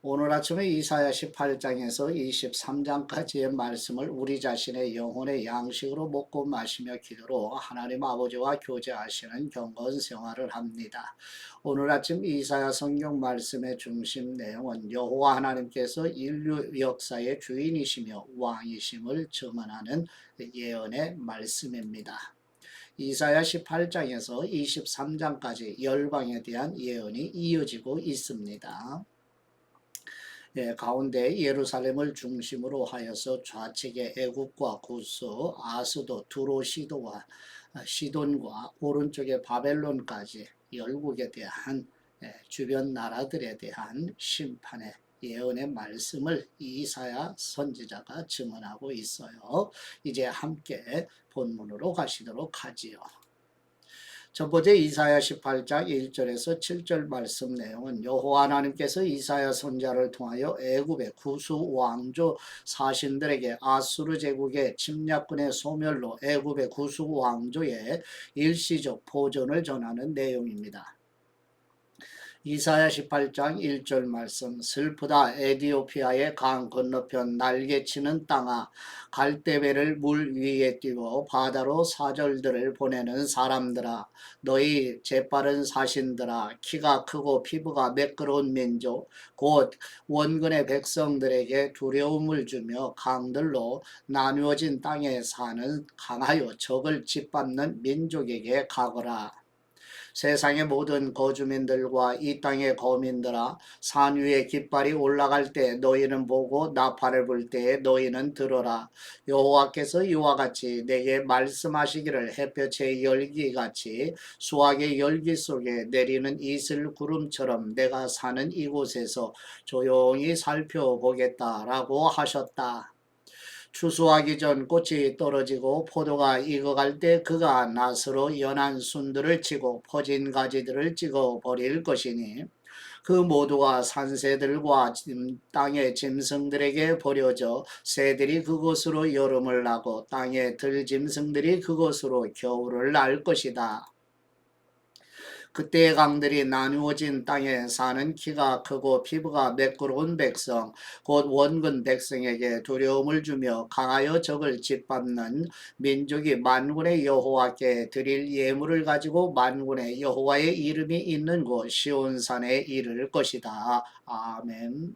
오늘 아침에 이사야 18장에서 23장까지의 말씀을 우리 자신의 영혼의 양식으로 먹고 마시며 기도로 하나님 아버지와 교제하시는 경건 생활을 합니다. 오늘 아침 이사야 성경 말씀의 중심 내용은 여호와 하나님께서 인류 역사의 주인이시며 왕이심을 증언하는 예언의 말씀입니다. 이사야 18장에서 23장까지 열방에 대한 예언이 이어지고 있습니다. 가운데 예루살렘을 중심으로 하여서 좌측에 애굽과 구스, 아스도, 두로, 시돈과 오른쪽에 바벨론까지 열국에 대한 주변 나라들에 대한 심판의 예언의 말씀을 이사야 선지자가 증언하고 있어요. 이제 함께 본문으로 가시도록 하지요. 첫 번째 이사야 18장 1절에서 7절 말씀 내용은 여호와 하나님께서 이사야 선지자를 통하여 애굽의 구수 왕조 사신들에게 아수르 제국의 침략군의 소멸로 애굽의 구수 왕조의 일시적 보존을 전하는 내용입니다. 이사야 18장 1절 말씀 슬프다 에디오피아의 강 건너편 날개치는 땅아 갈대배를 물 위에 띄고 바다로 사절들을 보내는 사람들아 너희 재빠른 사신들아 키가 크고 피부가 매끄러운 민족 곧 원근의 백성들에게 두려움을 주며 강들로 나누어진 땅에 사는 강하여 적을 짓밟는 민족에게 가거라. 세상의 모든 거주민들과 이 땅의 거민들아 산 위에 깃발이 올라갈 때 너희는 보고 나팔을 불 때에 너희는 들어라. 여호와께서 이와 같이 내게 말씀하시기를 햇볕의 열기같이 수확의 열기 속에 내리는 이슬 구름처럼 내가 사는 이곳에서 조용히 살펴보겠다라고 하셨다. 추수하기 전 꽃이 떨어지고 포도가 익어갈 때 그가 낫으로 연한 순들을 치고 퍼진 가지들을 찍어 버릴 것이니 그 모두가 산새들과 땅의 짐승들에게 버려져 새들이 그곳으로 여름을 나고 땅의 들짐승들이 그곳으로 겨울을 날 것이다. 그때의 강들이 나누어진 땅에 사는 키가 크고 피부가 매끄러운 백성 곧 원근 백성에게 두려움을 주며 강하여 적을 짓밟는 민족이 만군의 여호와께 드릴 예물을 가지고 만군의 여호와의 이름이 있는 곳 시온산에 이를 것이다. 아멘.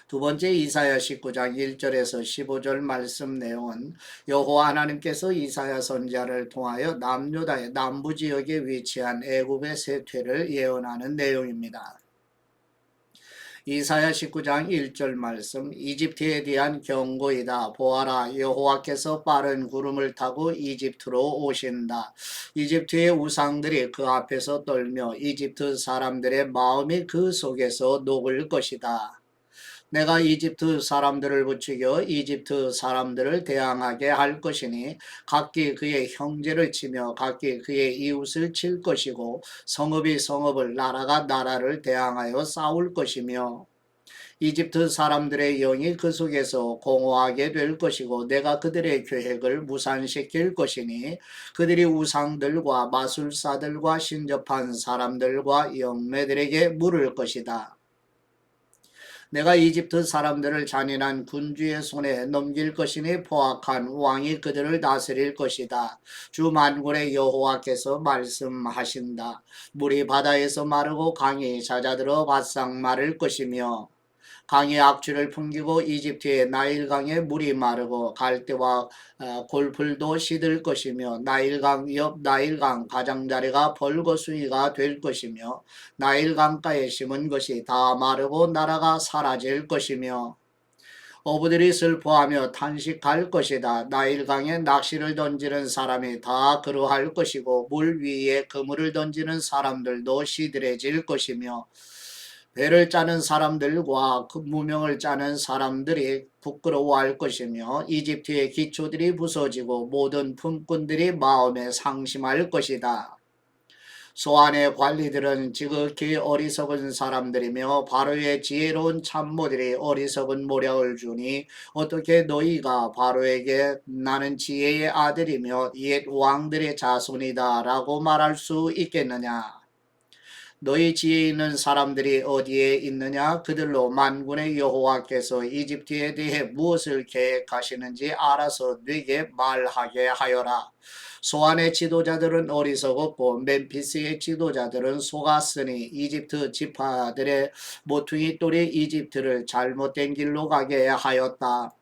두 번째 이사야 19장 1절에서 15절 말씀 내용은 여호와 하나님께서 이사야 선지자를 통하여 남유다의 남부 지역에 위치한 애굽의 쇠퇴를 예언하는 내용입니다. 이사야 19장 1절 말씀 이집트에 대한 경고이다. 보아라 여호와께서 빠른 구름을 타고 이집트로 오신다. 이집트의 우상들이 그 앞에서 떨며 이집트 사람들의 마음이 그 속에서 녹을 것이다. 내가 이집트 사람들을 부추겨 이집트 사람들을 대항하게 할 것이니 각기 그의 형제를 치며 각기 그의 이웃을 칠 것이고 성읍이 성읍을 나라가 나라를 대항하여 싸울 것이며 이집트 사람들의 영이 그 속에서 공허하게 될 것이고 내가 그들의 계획을 무산시킬 것이니 그들이 우상들과 마술사들과 신접한 사람들과 영매들에게 물을 것이다. 내가 이집트 사람들을 잔인한 군주의 손에 넘길 것이니 포악한 왕이 그들을 다스릴 것이다. 주 만군의 여호와께서 말씀하신다. 물이 바다에서 마르고 강이 잦아들어 바싹 마를 것이며 강이 악취를 풍기고 이집트의 나일강에 물이 마르고 갈대와 골풀도 시들 것이며 나일강 옆 나일강 가장자리가 벌거숭이가 될 것이며 나일강가에 심은 것이 다 마르고 나라가 사라질 것이며 어부들이 슬퍼하며 탄식할 것이다. 나일강에 낚시를 던지는 사람이 다 그러할 것이고 물 위에 그물을 던지는 사람들도 시들해질 것이며 배를 짜는 사람들과 그 무명을 짜는 사람들이 부끄러워할 것이며 이집트의 기초들이 부서지고 모든 품꾼들이 마음에 상심할 것이다. 소안의 관리들은 지극히 어리석은 사람들이며 바로의 지혜로운 참모들이 어리석은 모략을 주니 어떻게 너희가 바로에게 나는 지혜의 아들이며 옛 왕들의 자손이다 라고 말할 수 있겠느냐. 너희 지혜 있는 사람들이 어디에 있느냐? 그들로 만군의 여호와께서 이집트에 대해 무엇을 계획하시는지 알아서 네게 말하게 하여라. 소안의 지도자들은 어리석었고 멤피스의 지도자들은 속았으니 이집트 지파들의 모퉁이 똘이 이집트를 잘못된 길로 가게 하였다.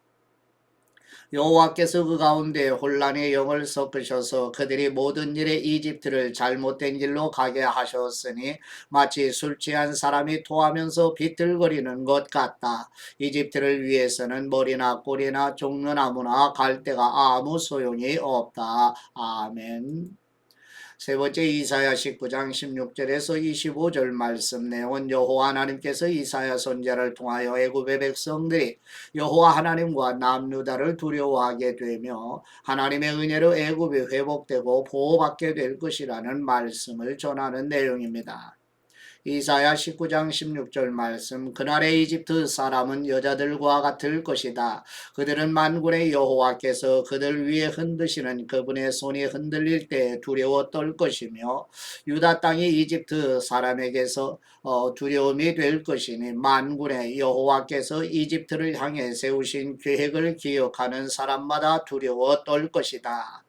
여호와께서 그 가운데 혼란의 영을 섞으셔서 그들이 모든 일에 이집트를 잘못된 길로 가게 하셨으니 마치 술 취한 사람이 토하면서 비틀거리는 것 같다. 이집트를 위해서는 머리나 꼬리나 종려나무나 갈대가 아무 소용이 없다. 아멘. 세 번째 이사야 19장 16절에서 25절 말씀 내용은 여호와 하나님께서 이사야 선지자를 통하여 애굽의 백성들이 여호와 하나님과 남유다를 두려워하게 되며 하나님의 은혜로 애굽이 회복되고 보호받게 될 것이라는 말씀을 전하는 내용입니다. 이사야 19장 16절 말씀 그날의 이집트 사람은 여자들과 같을 것이다. 그들은 만군의 여호와께서 그들 위에 흔드시는 그분의 손이 흔들릴 때 두려워 떨 것이며 유다 땅이 이집트 사람에게서 두려움이 될 것이니 만군의 여호와께서 이집트를 향해 세우신 계획을 기억하는 사람마다 두려워 떨 것이다.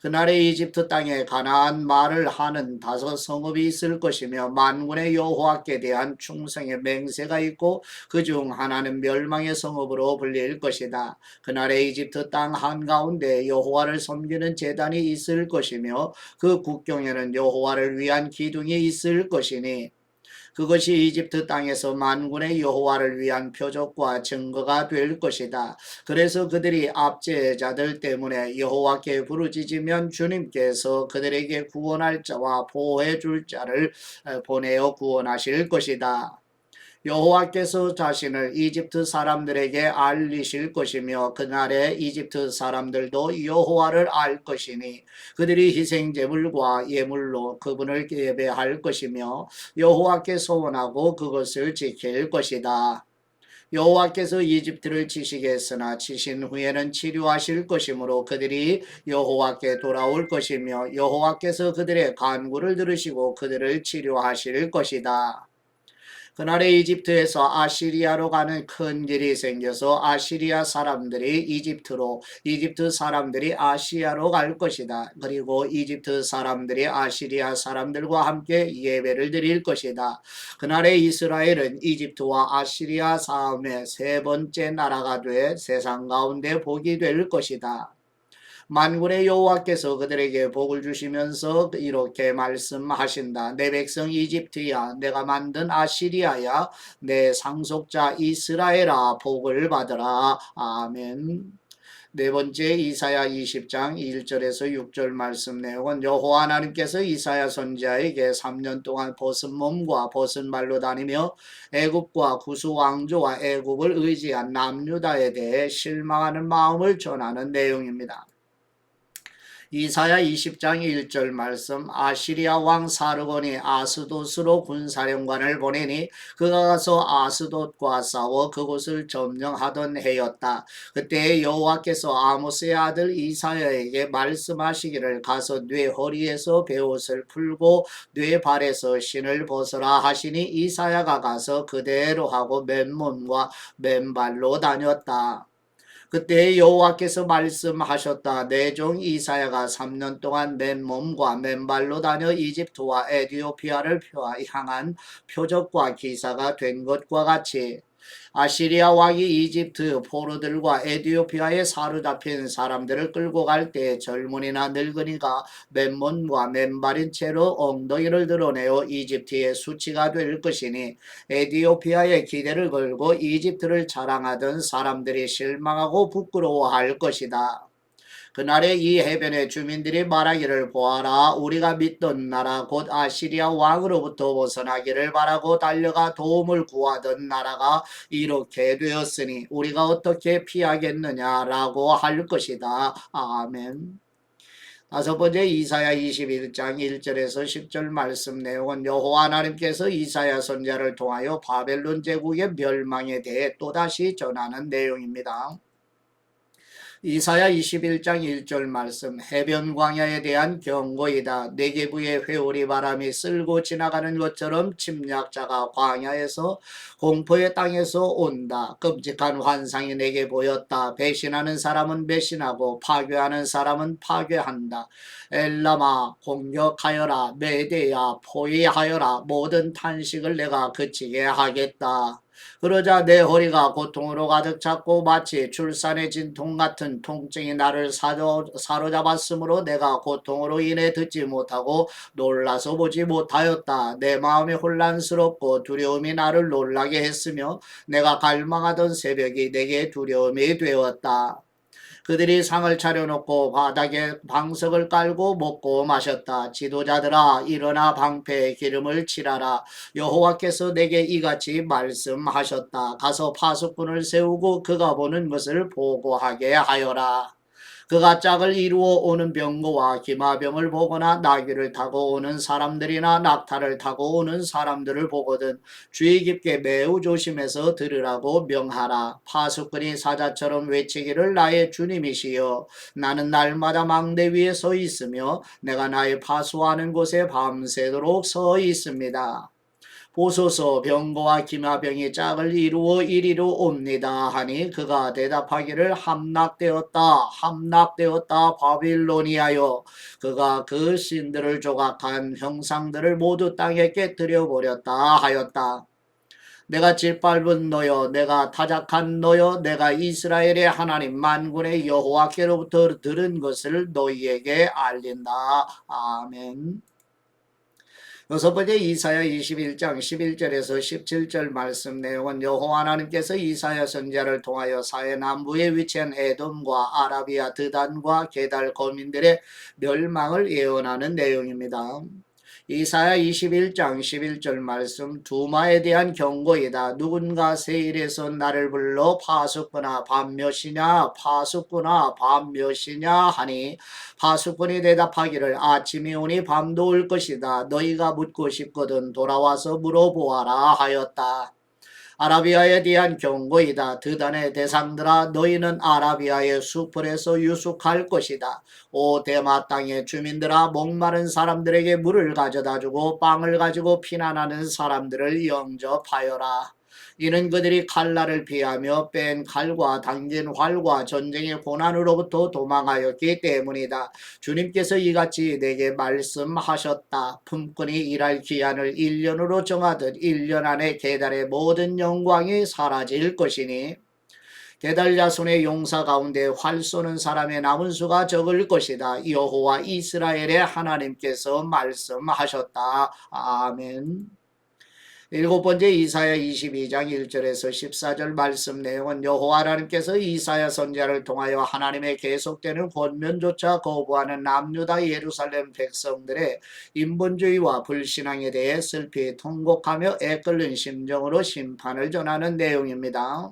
그날에 이집트 땅에 가나안 말을 하는 5 성읍이 있을 것이며 만군의 여호와께 대한 충성의 맹세가 있고 그중 하나는 멸망의 성읍으로 불릴 것이다. 그날에 이집트 땅 한가운데 여호와를 섬기는 제단이 있을 것이며 그 국경에는 여호와를 위한 기둥이 있을 것이니 그것이 이집트 땅에서 만군의 여호와를 위한 표적과 증거가 될 것이다. 그래서 그들이 압제자들 때문에 여호와께 부르짖으면 주님께서 그들에게 구원할 자와 보호해 줄 자를 보내어 구원하실 것이다. 여호와께서 자신을 이집트 사람들에게 알리실 것이며 그날에 이집트 사람들도 여호와를 알 것이니 그들이 희생제물과 예물로 그분을 예배할 것이며 여호와께 소원하고 그것을 지킬 것이다. 여호와께서 이집트를 치시겠으나 치신 후에는 치료하실 것이므로 그들이 여호와께 돌아올 것이며 여호와께서 그들의 간구를 들으시고 그들을 치료하실 것이다. 그날에 이집트에서 아시리아로 가는 큰 길이 생겨서 아시리아 사람들이 이집트로, 이집트 사람들이 아시아로 갈 것이다. 그리고 이집트 사람들이 아시리아 사람들과 함께 예배를 드릴 것이다. 그날에 이스라엘은 이집트와 아시리아 싸움의 3번째 나라가 돼 세상 가운데 복이 될 것이다. 만군의 여호와께서 그들에게 복을 주시면서 이렇게 말씀하신다. 내 백성 이집트야, 내가 만든 아시리아야, 내 상속자 이스라엘아, 복을 받으라. 아멘. 네 번째 이사야 20장 1절에서 6절 말씀 내용은 여호와 하나님께서 이사야 선지자에게 3년 동안 벗은 몸과 벗은 발로 다니며 애굽과 구수 왕조와 애굽을 의지한 남유다에 대해 실망하는 마음을 전하는 내용입니다. 이사야 20장 1절 말씀 아시리아 왕 사르곤이 아스돗으로 군사령관을 보내니 그가 가서 아스돗과 싸워 그곳을 점령하던 해였다. 그때 여호와께서 아모스의 아들 이사야에게 말씀하시기를 가서 네 허리에서 베옷을 풀고 네 발에서 신을 벗어라 하시니 이사야가 가서 그대로 하고 맨몸과 맨발로 다녔다. 그때 여호와께서 말씀하셨다. 내 종 이사야가 3년 동안 맨몸과 맨발로 다녀 이집트와 에디오피아를 향한 표적과 기사가 된 것과 같이 아시리아 왕이 이집트 포로들과 에디오피아에 사로잡힌 사람들을 끌고 갈 때 젊은이나 늙은이가 맨몸과 맨발인 채로 엉덩이를 드러내어 이집트의 수치가 될 것이니 에디오피아에 기대를 걸고 이집트를 자랑하던 사람들이 실망하고 부끄러워할 것이다. 그날에 이 해변의 주민들이 말하기를 보아라 우리가 믿던 나라 곧 아시리아 왕으로부터 벗어나기를 바라고 달려가 도움을 구하던 나라가 이렇게 되었으니 우리가 어떻게 피하겠느냐라고 할 것이다. 아멘. 5번째 이사야 21장 1절에서 10절 말씀 내용은 여호와 하나님께서 이사야 선지자를 통하여 바벨론 제국의 멸망에 대해 또다시 전하는 내용입니다. 이사야 21장 1절 말씀. 해변 광야에 대한 경고이다. 네게부의 회오리 바람이 쓸고 지나가는 것처럼 침략자가 광야에서 공포의 땅에서 온다. 끔찍한 환상이 내게 보였다. 배신하는 사람은 배신하고 파괴하는 사람은 파괴한다. 엘라마 공격하여라. 메대야 포위하여라. 모든 탄식을 내가 그치게 하겠다. 그러자 내 허리가 고통으로 가득 찼고 마치 출산의 진통 같은 통증이 나를 사로잡았으므로 내가 고통으로 인해 듣지 못하고 놀라서 보지 못하였다. 내 마음이 혼란스럽고 두려움이 나를 놀라게 했으며 내가 갈망하던 새벽이 내게 두려움이 되었다. 그들이 상을 차려놓고 바닥에 방석을 깔고 먹고 마셨다. 지도자들아 일어나 방패에 기름을 칠하라. 여호와께서 내게 이같이 말씀하셨다. 가서 파수꾼을 세우고 그가 보는 것을 보고하게 하여라. 그가 짝을 이루어 오는 병거와 기마병을 보거나 나귀를 타고 오는 사람들이나 낙타를 타고 오는 사람들을 보거든 주의 깊게 매우 조심해서 들으라고 명하라. 파수꾼이 사자처럼 외치기를 나의 주님이시여 나는 날마다 망대 위에 서 있으며 내가 나의 파수하는 곳에 밤새도록 서 있습니다. 보소서 병거와 기마병이 짝을 이루어 이리로 옵니다 하니 그가 대답하기를 함락되었다 함락되었다 바빌로니아여. 그가 그 신들을 조각한 형상들을 모두 땅에 깨뜨려 버렸다 하였다. 내가 짓밟은 너여 내가 타작한 너여 내가 이스라엘의 하나님 만군의 여호와께로부터 들은 것을 너희에게 알린다. 아멘. 여섯 번째 이사야 21장 11절에서 17절 말씀 내용은 여호와 하나님께서 이사야 선지자를 통하여 사해 남부에 위치한 에돔과 아라비아 드단과 게달 거민들의 멸망을 예언하는 내용입니다. 이사야 21장 11절 말씀 두마에 대한 경고이다. 누군가 세일에서 나를 불러 파수꾼아 밤 몇이냐 파수꾼아 밤 몇이냐 하니 파수꾼이 대답하기를 아침이 오니 밤도 올 것이다. 너희가 묻고 싶거든 돌아와서 물어보아라 하였다. 아라비아에 대한 경고이다. 드단의 대상들아 너희는 아라비아의 수풀에서 유숙할 것이다. 오 대마 땅의 주민들아 목마른 사람들에게 물을 가져다 주고 빵을 가지고 피난하는 사람들을 영접하여라. 이는 그들이 칼날을 피하며 뺀 칼과 당긴 활과 전쟁의 고난으로부터 도망하였기 때문이다. 주님께서 이같이 내게 말씀하셨다. 품꾼이 일할 기한을 1년으로 정하듯 1년 안에 게달의 모든 영광이 사라질 것이니 게달 자손의 용사 가운데 활 쏘는 사람의 남은 수가 적을 것이다. 여호와 이스라엘의 하나님께서 말씀하셨다. 아멘. 일곱 번째 이사야 22장 1절에서 14절 말씀 내용은 여호와 하나님께서 이사야 선지자를 통하여 하나님의 계속되는 권면조차 거부하는 남유다 예루살렘 백성들의 인본주의와 불신앙에 대해 슬피 통곡하며 애끓는 심정으로 심판을 전하는 내용입니다.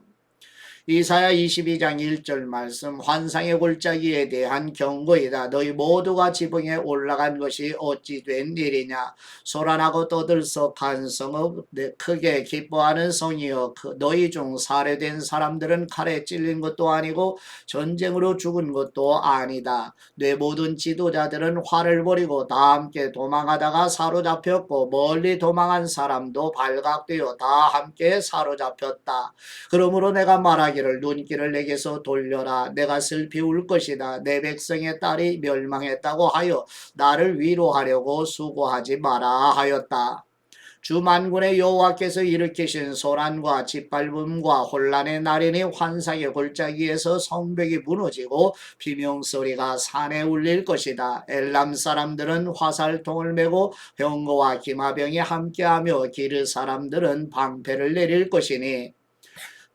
이사야 22장 1절 말씀 환상의 골짜기에 대한 경고이다. 너희 모두가 지붕에 올라간 것이 어찌 된 일이냐. 소란하고 떠들썩한 성읍 크게 기뻐하는 성이여 너희 중 살해된 사람들은 칼에 찔린 것도 아니고 전쟁으로 죽은 것도 아니다. 내 모든 지도자들은 활을 버리고 다 함께 도망하다가 사로잡혔고 멀리 도망한 사람도 발각되어 다 함께 사로잡혔다. 그러므로 내가 말하기를 눈길을 내게서 돌려라. 내가 슬피 울 것이다. 내 백성의 딸이 멸망했다고 하여 나를 위로하려고 수고하지 마라 하였다. 주 만군의 여호와께서 일으키신 소란과 짓밟음과 혼란의 날이니 환상의 골짜기에서 성벽이 무너지고 비명소리가 산에 울릴 것이다. 엘람 사람들은 화살통을 메고 병거와 기마병이 함께하며 기르 사람들은 방패를 내릴 것이니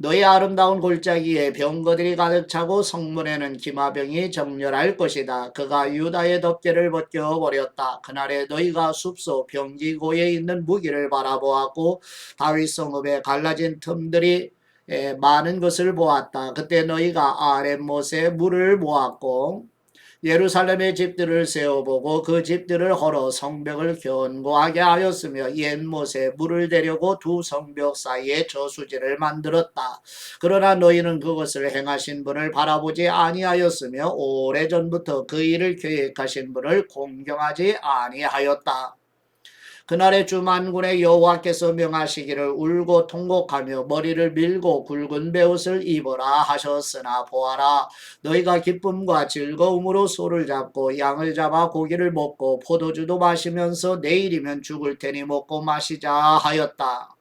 너희 아름다운 골짜기에 병거들이 가득 차고 성문에는 기마병이 정렬할 것이다. 그가 유다의 덮개를 벗겨버렸다. 그날에 너희가 숲속 병기고에 있는 무기를 바라보았고 다윗 성읍에 갈라진 틈들이 많은 것을 보았다. 그때 너희가 아랫못에 물을 모았고 예루살렘의 집들을 세워보고 그 집들을 헐어 성벽을 견고하게 하였으며 옛못에 물을 대려고 두 성벽 사이에 저수지를 만들었다. 그러나 너희는 그것을 행하신 분을 바라보지 아니하였으며 오래전부터 그 일을 계획하신 분을 공경하지 아니하였다. 그날의 주 만군의 여호와께서 명하시기를 울고 통곡하며 머리를 밀고 굵은 베옷을 입어라 하셨으나 보아라, 너희가 기쁨과 즐거움으로 소를 잡고 양을 잡아 고기를 먹고 포도주도 마시면서 내일이면 죽을 테니 먹고 마시자 하였다.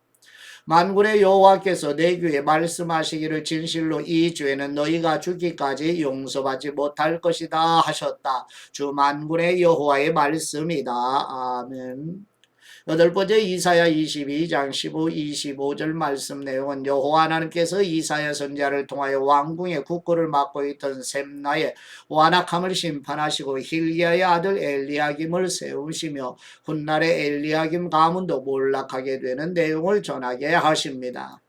만군의 여호와께서 내 귀에 말씀하시기를 진실로 이 죄는 너희가 죽기까지 용서받지 못할 것이다 하셨다. 주 만군의 여호와의 말씀이다. 아멘. 여덟 번째 이사야 22장 15, 25절 말씀 내용은 여호와 하나님께서 이사야 선지자를 통하여 왕궁의 국고를 맡고 있던 셈나의 완악함을 심판하시고 힐기야의 아들 엘리야김을 세우시며 훗날에 엘리야김 가문도 몰락하게 되는 내용을 전하게 하십니다.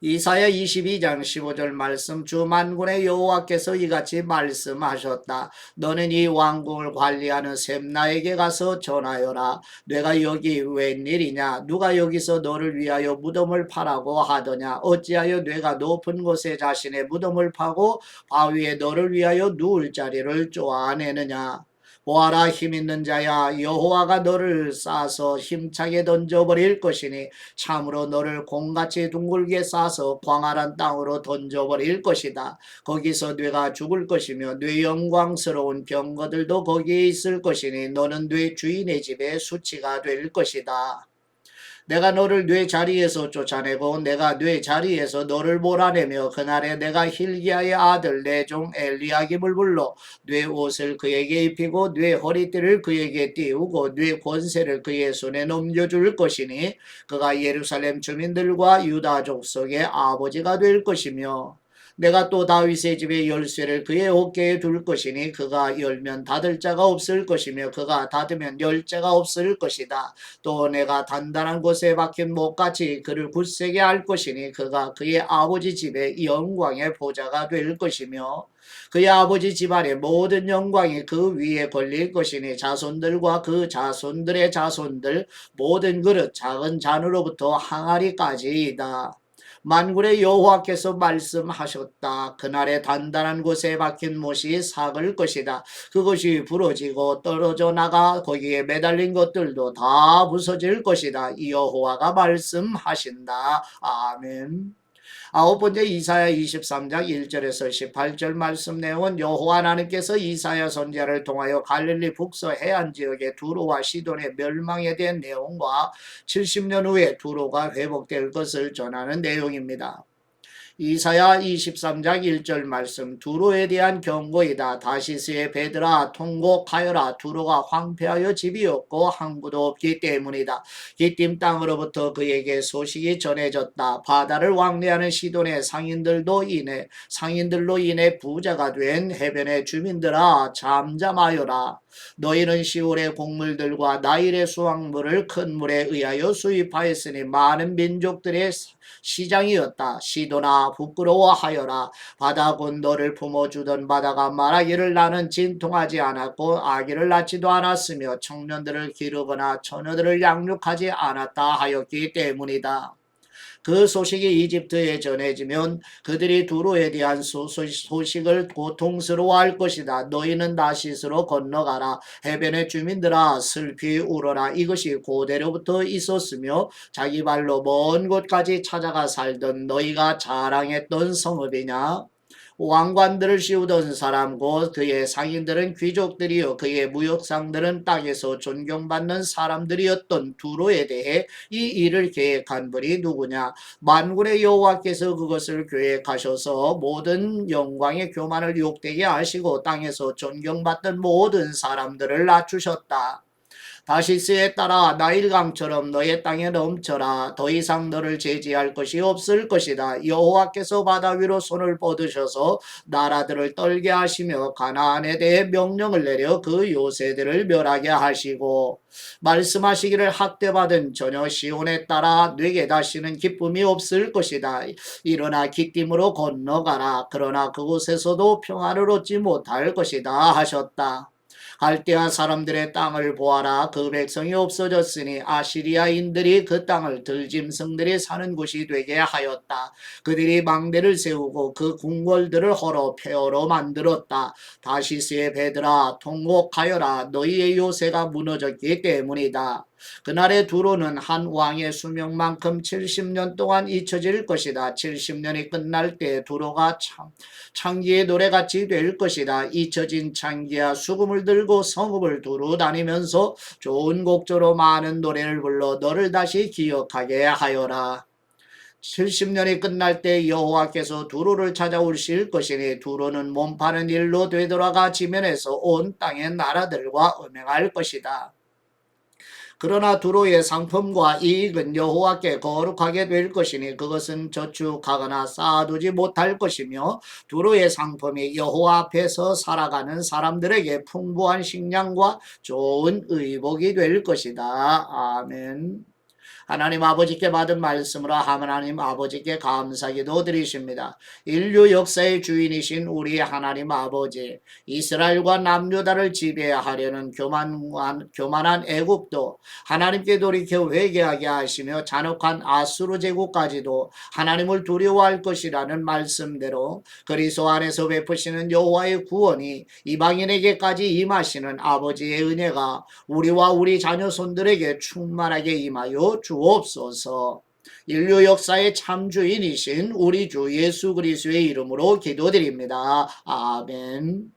이사야 22장 15절 말씀, 주 만군의 여호와께서 이같이 말씀하셨다. 너는 이 왕궁을 관리하는 셈나에게 가서 전하여라. 내가 여기 웬일이냐? 누가 여기서 너를 위하여 무덤을 파라고 하더냐? 어찌하여 내가 높은 곳에 자신의 무덤을 파고 바위에 너를 위하여 누울 자리를 쪼아내느냐? 보아라, 힘있는 자야, 여호와가 너를 싸서 힘차게 던져버릴 것이니 참으로 너를 공같이 둥글게 싸서 광활한 땅으로 던져버릴 것이다. 거기서 뇌가 죽을 것이며 뇌 영광스러운 병거들도 거기에 있을 것이니 너는 뇌 주인의 집에 수치가 될 것이다. 내가 너를 뇌 자리에서 쫓아내고 내가 뇌 자리에서 너를 몰아내며 그날에 내가 힐기야의 아들 내 종 엘리야김을 불러 뇌 옷을 그에게 입히고 뇌 허리띠를 그에게 띄우고 뇌 권세를 그의 손에 넘겨줄 것이니 그가 예루살렘 주민들과 유다 족속의 아버지가 될 것이며 내가 또 다윗의 집의 열쇠를 그의 어깨에 둘 것이니 그가 열면 닫을 자가 없을 것이며 그가 닫으면 열 자가 없을 것이다. 또 내가 단단한 곳에 박힌 못같이 그를 굳세게 할 것이니 그가 그의 아버지 집의 영광의 보좌가 될 것이며 그의 아버지 집안의 모든 영광이 그 위에 걸릴 것이니 자손들과 그 자손들의 자손들 모든 그릇 작은 잔으로부터 항아리까지이다. 만군의 여호와께서 말씀하셨다. 그날에 단단한 곳에 박힌 못이 삭을 것이다. 그것이 부러지고 떨어져 나가 거기에 매달린 것들도 다 부서질 것이다. 이 여호와가 말씀하신다. 아멘. 아홉 번째 이사야 23장 1절에서 18절 말씀 내용은 여호와 하나님께서 이사야 선지자를 통하여 갈릴리 북서 해안 지역의 두로와 시돈의 멸망에 대한 내용과 70년 후에 두로가 회복될 것을 전하는 내용입니다. 이사야 23장 1절 말씀, 두로에 대한 경고이다. 다시스의 배들아 통곡하여라. 두로가 황폐하여 집이 없고 항구도 없기 때문이다. 기띔 땅으로부터 그에게 소식이 전해졌다. 바다를 왕래하는 시돈의 상인들로 인해 부자가 된 해변의 주민들아 잠잠하여라. 너희는 시올의 곡물들과 나일의 수확물을 큰 물에 의하여 수입하였으니 많은 민족들의 시장이었다. 시도나 부끄러워하여라. 바다 곧 너를 품어주던 바다가 말하기를 나는 진통하지 않았고 아기를 낳지도 않았으며 청년들을 기르거나 처녀들을 양육하지 않았다 하였기 때문이다. 그 소식이 이집트에 전해지면 그들이 두로에 대한 소식을 고통스러워할 것이다. 너희는 나시스로 건너가라. 해변의 주민들아 슬피 울어라. 이것이 고대로부터 있었으며 자기 발로 먼 곳까지 찾아가 살던 너희가 자랑했던 성읍이냐. 왕관들을 씌우던 사람 곧 그의 상인들은 귀족들이요 그의 무역상들은 땅에서 존경받는 사람들이었던 두로에 대해 이 일을 계획한 분이 누구냐. 만군의 여호와께서 그것을 계획하셔서 모든 영광의 교만을 욕되게 하시고 땅에서 존경받던 모든 사람들을 낮추셨다. 다시스에 따라 나일강처럼 너의 땅에 넘쳐라. 더 이상 너를 제지할 것이 없을 것이다. 여호와께서 바다 위로 손을 뻗으셔서 나라들을 떨게 하시며 가나안에 대해 명령을 내려 그 요새들을 멸하게 하시고 말씀하시기를 학대받은 저녀 시온에 따라 내게 다시는 기쁨이 없을 것이다. 일어나 기띔으로 건너가라. 그러나 그곳에서도 평안을 얻지 못할 것이다 하셨다. 갈대아 사람들의 땅을 보아라. 그 백성이 없어졌으니 아시리아인들이 그 땅을 들짐승들이 사는 곳이 되게 하였다. 그들이 망대를 세우고 그 궁궐들을 헐어 폐허로 만들었다. 다시스의 배들아 통곡하여라. 너희의 요새가 무너졌기 때문이다. 그날의 두로는 한 왕의 수명만큼 70년 동안 잊혀질 것이다. 70년이 끝날 때 두로가 창기의 노래같이 될 것이다. 잊혀진 창기야 수금을 들고 성읍을 두루 다니면서 좋은 곡조로 많은 노래를 불러 너를 다시 기억하게 하여라. 70년이 끝날 때 여호와께서 두로를 찾아오실 것이니 두로는 몸파는 일로 되돌아가 지면에서 온 땅의 나라들과 음행할 것이다. 그러나 두로의 상품과 이익은 여호와께 거룩하게 될 것이니 그것은 저축하거나 쌓아두지 못할 것이며 두로의 상품이 여호와 앞에서 살아가는 사람들에게 풍부한 식량과 좋은 의복이 될 것이다. 아멘. 하나님 아버지께 받은 말씀으로 하나님 아버지께 감사기도 드리십니다. 인류 역사의 주인이신 우리 하나님 아버지, 이스라엘과 남유다를 지배하려는 교만한 애국도 하나님께 돌이켜 회개하게 하시며 잔혹한 아수르 제국까지도 하나님을 두려워할 것이라는 말씀대로 그리스도 안에서 베푸시는 여호와의 구원이 이방인에게까지 임하시는 아버지의 은혜가 우리와 우리 자녀손들에게 충만하게 임하여 주옵소서. 인류 역사의 참주인이신 우리 주 예수 그리스도의 이름으로 기도드립니다. 아멘.